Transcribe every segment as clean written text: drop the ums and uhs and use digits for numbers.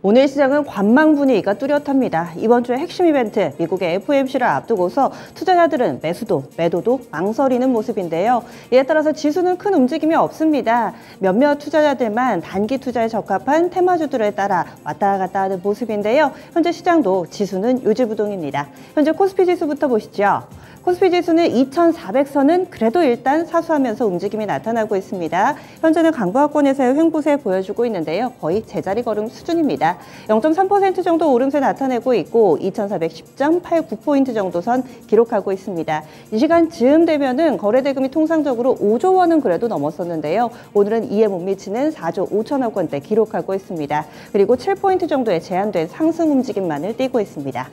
오늘 시장은 관망 분위기가 뚜렷합니다. 이번 주의 핵심 이벤트, 미국의 FOMC를 앞두고서 투자자들은 매수도, 매도도 망설이는 모습인데요. 이에 따라서 지수는 큰 움직임이 없습니다. 몇몇 투자자들만 단기 투자에 적합한 테마주들에 따라 왔다 갔다 하는 모습인데요. 현재 시장도 지수는 요지부동입니다. 현재 코스피 지수부터 보시죠. 코스피 지수는 2400선은 그래도 일단 사수하면서 움직임이 나타나고 있습니다. 현재는 강보합권에서의 횡보세 보여주고 있는데요. 거의 제자리 걸음 수준입니다. 0.3% 정도 오름세 나타내고 있고 2410.89포인트 정도 선 기록하고 있습니다. 이 시간 즈음 되면은 거래대금이 통상적으로 5조 원은 그래도 넘었었는데요. 오늘은 이에 못 미치는 4조 5천억 원대 기록하고 있습니다. 그리고 7포인트 정도의 제한된 상승 움직임만을 띠고 있습니다.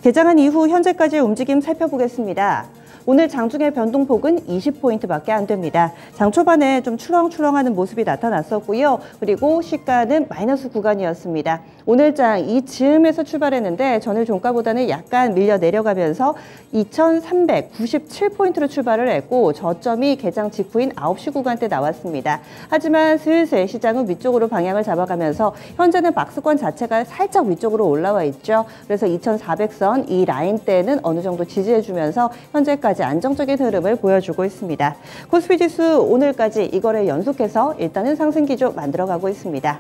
개장한 이후 현재까지의 움직임 살펴보겠습니다. 오늘 장중의 변동폭은 20포인트밖에 안 됩니다. 장 초반에 좀 출렁출렁하는 모습이 나타났었고요. 그리고 시가는 마이너스 구간이었습니다. 오늘 장 이 즈음에서 출발했는데 전일 종가보다는 약간 밀려 내려가면서 2397포인트로 출발을 했고 저점이 개장 직후인 9시 구간대 나왔습니다. 하지만 슬슬 시장은 위쪽으로 방향을 잡아가면서 현재는 박스권 자체가 살짝 위쪽으로 올라와 있죠. 그래서 2400선 이 라인대는 어느 정도 지지해주면서 현재까지 안정적인 흐름을 보여주고 있습니다. 코스피 지수 오늘까지 이거를 연속해서 일단은 상승 기조 만들어가고 있습니다.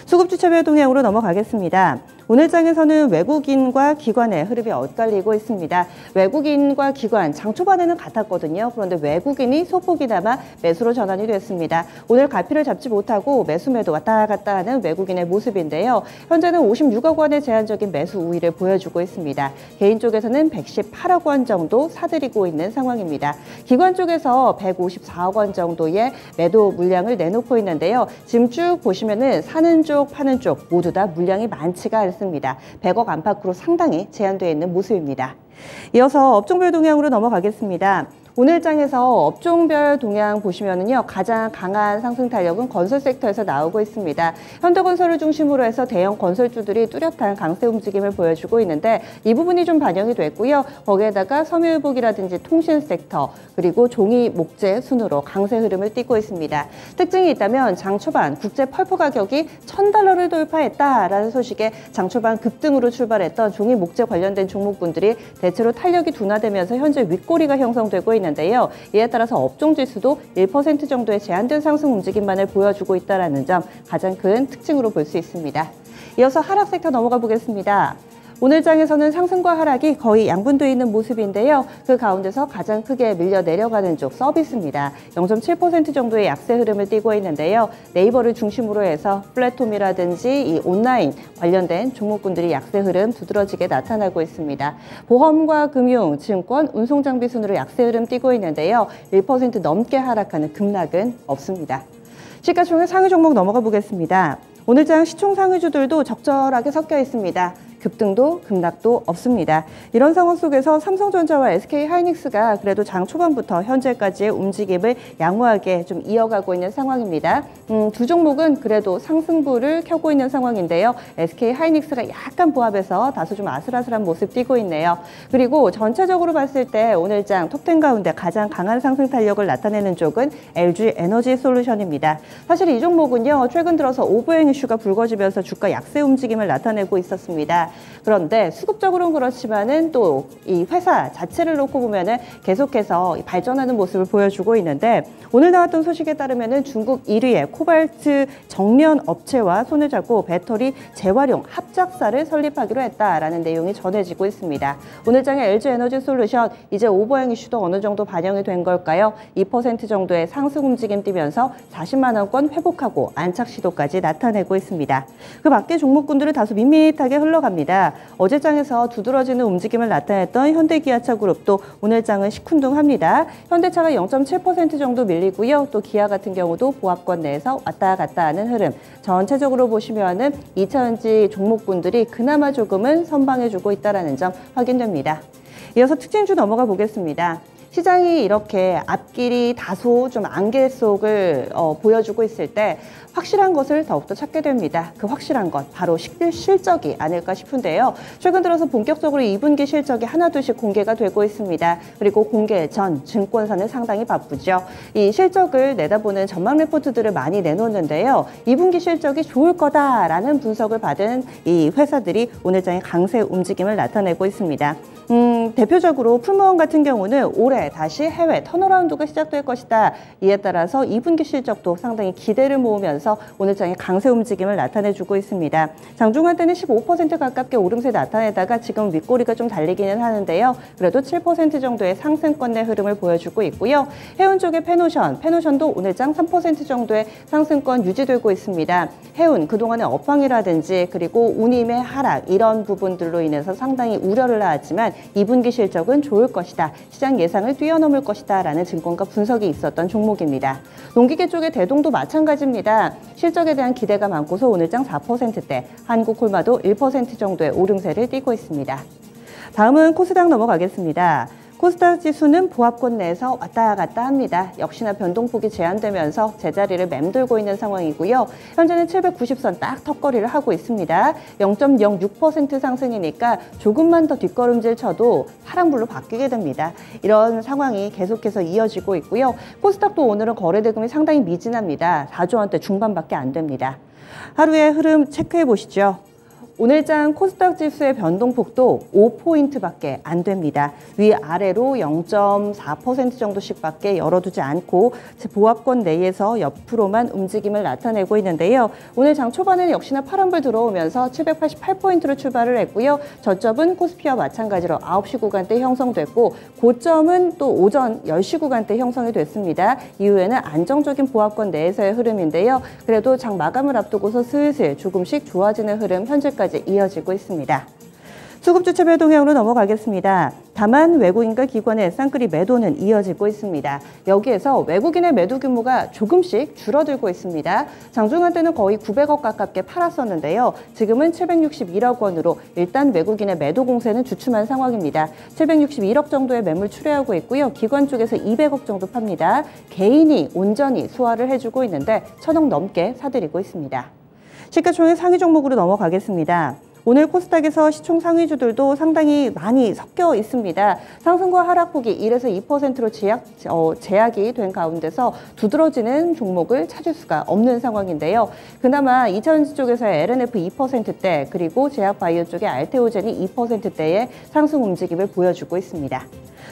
수급주차별 동향으로 넘어가겠습니다. 오늘 장에서는 외국인과 기관의 흐름이 엇갈리고 있습니다. 외국인과 기관, 장 초반에는 같았거든요. 그런데 외국인이 소폭이나마 매수로 전환이 됐습니다. 오늘 갈피를 잡지 못하고 매수매도 왔다 갔다 하는 외국인의 모습인데요. 현재는 56억 원의 제한적인 매수 우위를 보여주고 있습니다. 개인 쪽에서는 118억 원 정도 사들이고 있는 상황입니다. 기관 쪽에서 154억 원 정도의 매도 물량을 내놓고 있는데요. 지금 쭉 보시면은 사는 쪽, 파는 쪽 모두 다 물량이 많지가 않습니다. 100억 안팎으로 상당히 제한되어 있는 모습입니다. 이어서 업종별 동향으로 넘어가겠습니다. 오늘 장에서 업종별 동향 보시면은요, 가장 강한 상승 탄력은 건설 섹터에서 나오고 있습니다. 현대건설을 중심으로 해서 대형 건설주들이 뚜렷한 강세 움직임을 보여주고 있는데 이 부분이 좀 반영이 됐고요. 거기에다가 섬유유복이라든지 통신 섹터 그리고 종이 목재 순으로 강세 흐름을 띠고 있습니다. 특징이 있다면 장 초반 국제 펄프 가격이 $1000를 돌파했다라는 소식에 장 초반 급등으로 출발했던 종이 목재 관련된 종목군들이 대체로 탄력이 둔화되면서 현재 윗꼬리가 형성되고 있는 데요. 이에 따라서 업종 지수도 1% 정도의 제한된 상승 움직임만을 보여주고 있다는 점 가장 큰 특징으로 볼 수 있습니다. 이어서 하락 섹터 넘어가 보겠습니다. 오늘 장에서는 상승과 하락이 거의 양분되어 있는 모습인데요. 그 가운데서 가장 크게 밀려 내려가는 쪽 서비스입니다. 0.7% 정도의 약세 흐름을 띠고 있는데요. 네이버를 중심으로 해서 플랫폼이라든지 이 온라인 관련된 종목군들이 약세 흐름 두드러지게 나타나고 있습니다. 보험과 금융, 증권, 운송장비 순으로 약세 흐름 띠고 있는데요. 1% 넘게 하락하는 급락은 없습니다. 시가총액 상위 종목 넘어가 보겠습니다. 오늘 장 시총 상위주들도 적절하게 섞여 있습니다. 급등도 급락도 없습니다. 이런 상황 속에서 삼성전자와 SK하이닉스가 그래도 장 초반부터 현재까지의 움직임을 양호하게 좀 이어가고 있는 상황입니다. 두 종목은 그래도 상승부를 켜고 있는 상황인데요. SK하이닉스가 약간 보합해서 다소 좀 아슬아슬한 모습 띄고 있네요. 그리고 전체적으로 봤을 때 오늘 장 톱10 가운데 가장 강한 상승 탄력을 나타내는 쪽은 LG에너지솔루션입니다. 사실 이 종목은요, 최근 들어서 오버행 이슈가 불거지면서 주가 약세 움직임을 나타내고 있었습니다. 그런데 수급적으로는 그렇지만은 또 이 회사 자체를 놓고 보면은 계속해서 발전하는 모습을 보여주고 있는데 오늘 나왔던 소식에 따르면은 중국 1위의 코발트 정련 업체와 손을 잡고 배터리 재활용 합작사를 설립하기로 했다라는 내용이 전해지고 있습니다. 오늘 장의 LG에너지솔루션 이제 오버행 이슈도 어느 정도 반영이 된 걸까요? 2% 정도의 상승 움직임 띄면서 40만 원권 회복하고 안착 시도까지 나타내고 있습니다. 그 밖에 종목군들은 다소 밋밋하게 흘러갑니다. 어제 장에서 두드러지는 움직임을 나타냈던 현대기아차 그룹도 오늘 장은 시큰둥합니다. 현대차가 0.7% 정도 밀리고요. 또 기아 같은 경우도 보합권 내에서 왔다 갔다 하는 흐름. 전체적으로 보시면은 2차전지 종목군들이 그나마 조금은 선방해주고 있다는 점 확인됩니다. 이어서 특징주 넘어가 보겠습니다. 시장이 이렇게 앞길이 다소 좀 안개 속을 보여주고 있을 때 확실한 것을 더욱더 찾게 됩니다. 그 확실한 것, 바로 실적이 아닐까 싶은데요. 최근 들어서 본격적으로 2분기 실적이 하나둘씩 공개가 되고 있습니다. 그리고 공개 전 증권사는 상당히 바쁘죠. 이 실적을 내다보는 전망 리포트들을 많이 내놓는데요. 2분기 실적이 좋을 거다라는 분석을 받은 이 회사들이 오늘장에 강세 움직임을 나타내고 있습니다. 대표적으로 풀무원 같은 경우는 올해 다시 해외 턴어라운드가 시작될 것이다. 이에 따라서 2분기 실적도 상당히 기대를 모으면서 오늘장에 강세 움직임을 나타내주고 있습니다. 장중한 때는 15% 가깝게 오름세 나타내다가 지금 윗꼬리가 좀 달리기는 하는데요. 그래도 7% 정도의 상승권 내 흐름을 보여주고 있고요. 해운 쪽의 페노션도 오늘장 3% 정도의 상승권 유지되고 있습니다. 해운 그동안의 업황이라든지 그리고 운임의 하락 이런 부분들로 인해서 상당히 우려를 하지만 2분기 실적은 좋을 것이다. 시장 예상을 뛰어넘을 것이다. 라는 증권가 분석이 있었던 종목입니다. 농기계 쪽의 대동도 마찬가지입니다. 실적에 대한 기대가 많고서 오늘장 4%대, 한국콜마도 1% 정도의 오름세를 띠고 있습니다. 다음은 코스닥 넘어가겠습니다. 코스닥 지수는 보합권 내에서 왔다 갔다 합니다. 역시나 변동폭이 제한되면서 제자리를 맴돌고 있는 상황이고요. 현재는 790선 딱 턱걸이를 하고 있습니다. 0.06% 상승이니까 조금만 더 뒷걸음질 쳐도 파란불로 바뀌게 됩니다. 이런 상황이 계속해서 이어지고 있고요. 코스닥도 오늘은 거래 대금이 상당히 미진합니다. 4조 원대 중반밖에 안 됩니다. 하루의 흐름 체크해 보시죠. 오늘장 코스닥 지수의 변동폭도 5포인트밖에 안 됩니다. 위아래로 0.4% 정도씩밖에 열어두지 않고 보합권 내에서 옆으로만 움직임을 나타내고 있는데요. 오늘 장 초반에는 역시나 파란불 들어오면서 788포인트로 출발을 했고요. 저점은 코스피와 마찬가지로 9시 구간대 형성됐고 고점은 또 오전 10시 구간대 형성이 됐습니다. 이후에는 안정적인 보합권 내에서의 흐름인데요. 그래도 장 마감을 앞두고서 슬슬 조금씩 좋아지는 흐름 현재까지 이어지고 있습니다. 수급주체 매도형으로 넘어가겠습니다. 다만 외국인과 기관의 쌍끌이 매도는 이어지고 있습니다. 여기에서 외국인의 매도 규모가 조금씩 줄어들고 있습니다. 장중한 때는 거의 900억 가깝게 팔았었는데요. 지금은 761억 원으로 일단 외국인의 매도 공세는 주춤한 상황입니다. 761억 정도의 매물 출회하고 있고요. 기관 쪽에서 200억 정도 팝니다. 개인이 온전히 소화를 해주고 있는데 1,000억 넘게 사들이고 있습니다. 시가총액 상위 종목으로 넘어가겠습니다. 오늘 코스닥에서 시총 상위주들도 상당히 많이 섞여 있습니다. 상승과 하락폭이 1에서 2%로 제약이 된 가운데서 두드러지는 종목을 찾을 수가 없는 상황인데요. 그나마 2차전지 쪽에서의 LNF 2%대 그리고 제약바이오 쪽의 알테오젠이 2%대의 상승 움직임을 보여주고 있습니다.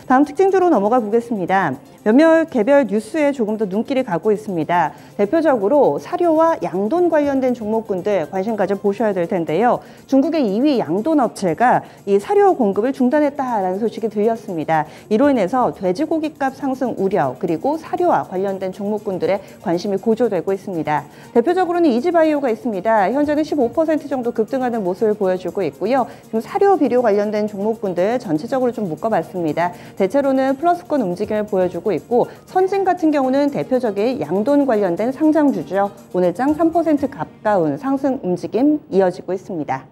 다음 특징주로 넘어가 보겠습니다. 몇몇 개별 뉴스에 조금 더 눈길이 가고 있습니다. 대표적으로 사료와 양돈 관련된 종목군들 관심 가져 보셔야 될 텐데요. 중국의 2위 양돈 업체가 이 사료 공급을 중단했다라는 소식이 들렸습니다. 이로 인해서 돼지고기값 상승 우려 그리고 사료와 관련된 종목군들의 관심이 고조되고 있습니다. 대표적으로는 이지바이오가 있습니다. 현재는 15% 정도 급등하는 모습을 보여주고 있고요. 지금 사료 비료 관련된 종목군들 전체적으로 좀 묶어봤습니다. 대체로는 플러스권 움직임을 보여주고 있고 선진 같은 경우는 대표적인 양돈 관련된 상장주죠. 오늘장 3% 가까운 상승 움직임 이어지고 있습니다.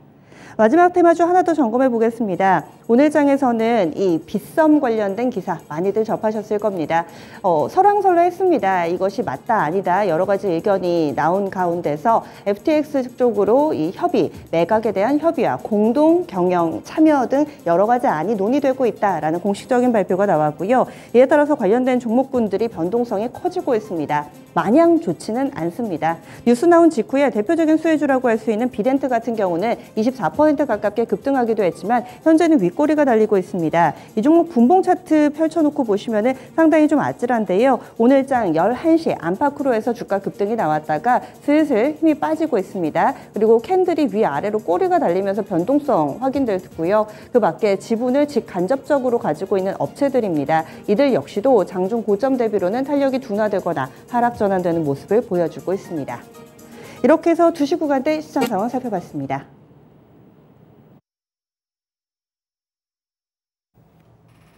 마지막 테마주 하나 더 점검해 보겠습니다. 오늘 장에서는 이 빗썸 관련된 기사 많이들 접하셨을 겁니다. 설왕설래했습니다. 이것이 맞다 아니다 여러 가지 의견이 나온 가운데서 FTX 쪽으로 이 협의, 매각에 대한 협의와 공동 경영 참여 등 여러 가지 안이 논의되고 있다라는 공식적인 발표가 나왔고요. 이에 따라서 관련된 종목군들이 변동성이 커지고 있습니다. 마냥 좋지는 않습니다. 뉴스 나온 직후에 대표적인 수혜주라고 할 수 있는 비덴트 같은 경우는 24% 가깝게 급등하기도 했지만 현재는 윗꼬리가 달리고 있습니다. 이 종목 분봉 차트 펼쳐놓고 보시면 상당히 좀 아찔한데요. 오늘장 11시 안팎으로해서 주가 급등이 나왔다가 슬슬 힘이 빠지고 있습니다. 그리고 캔들이 위아래로 꼬리가 달리면서 변동성 확인되고요. 그 밖에 지분을 직간접적으로 가지고 있는 업체들입니다. 이들 역시도 장중 고점 대비로는 탄력이 둔화되거나 하락 전환되는 모습을 보여주고 있습니다. 이렇게 해서 2시 구간대 시장 상황 살펴봤습니다.